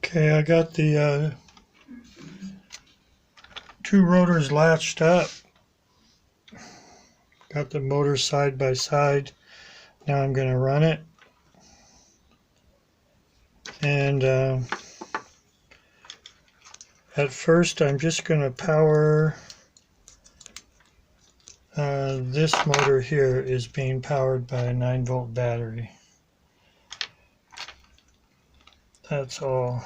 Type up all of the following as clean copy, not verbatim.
Okay, I got the two rotors latched up. Got the motor side by side. Now I'm going to run it. And at first I'm just going to power this motor here is being powered by a 9-volt battery. That's all.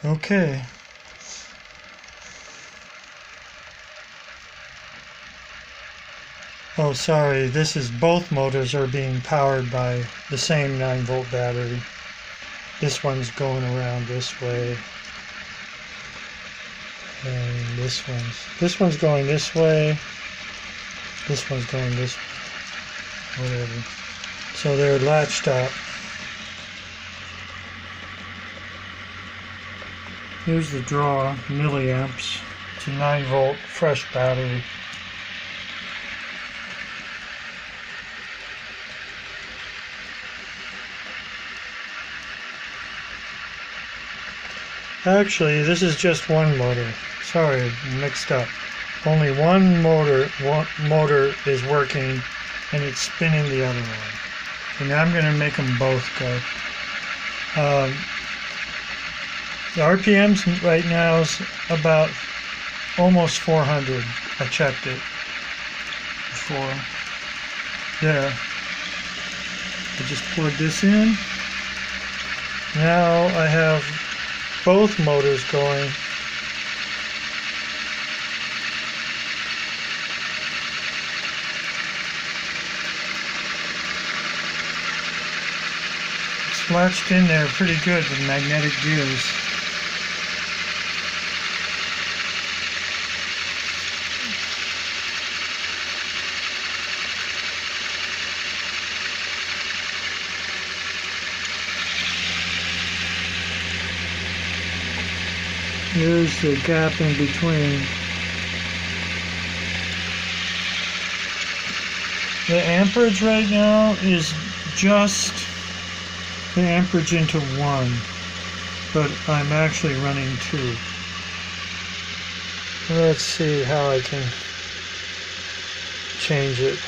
Okay. Oh, sorry, this is both motors are being powered by the same 9-volt battery. This one's going around this way. And this one's going this way. This one's going this way. Whatever. So they're latched up. Here's the draw, milliamps. It's a 9-volt fresh battery. Actually, this is just one motor. Sorry, mixed up. Only one motor is working, and it's spinning the other one. And I'm going to make them both go. The RPMs right now is about almost 400. I checked it before. There. I just plugged this in. Now I have both motors going. It's latched in there pretty good with magnetic gears. Here's the gap in between. The amperage right now is just the amperage into 1, but I'm actually running 2. Let's see how I can change it.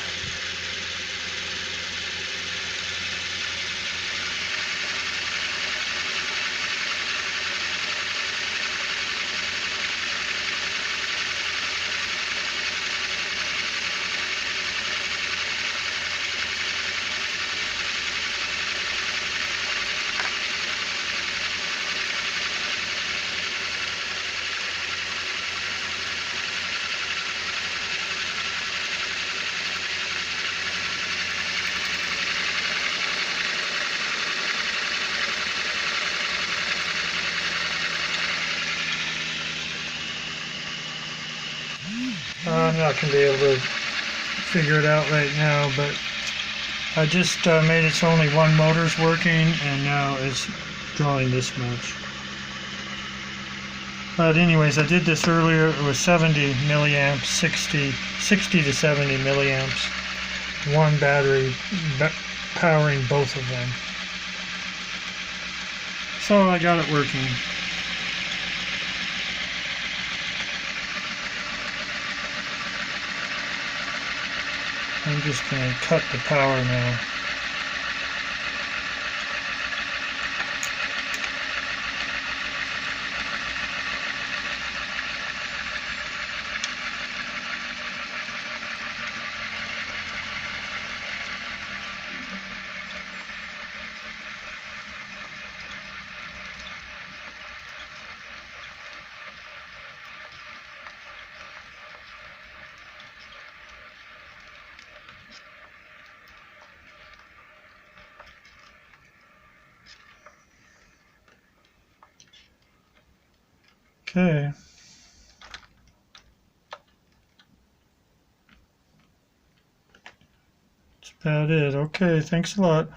I'm not going to be able to figure it out right now, but I just made it so only one motor's working, and now it's drawing this much. But anyways, I did this earlier. It was 70 milliamps, 60 to 70 milliamps. One battery powering both of them. So I got it working. I'm just going to cut the power now. Okay. That's about it. Okay, thanks a lot.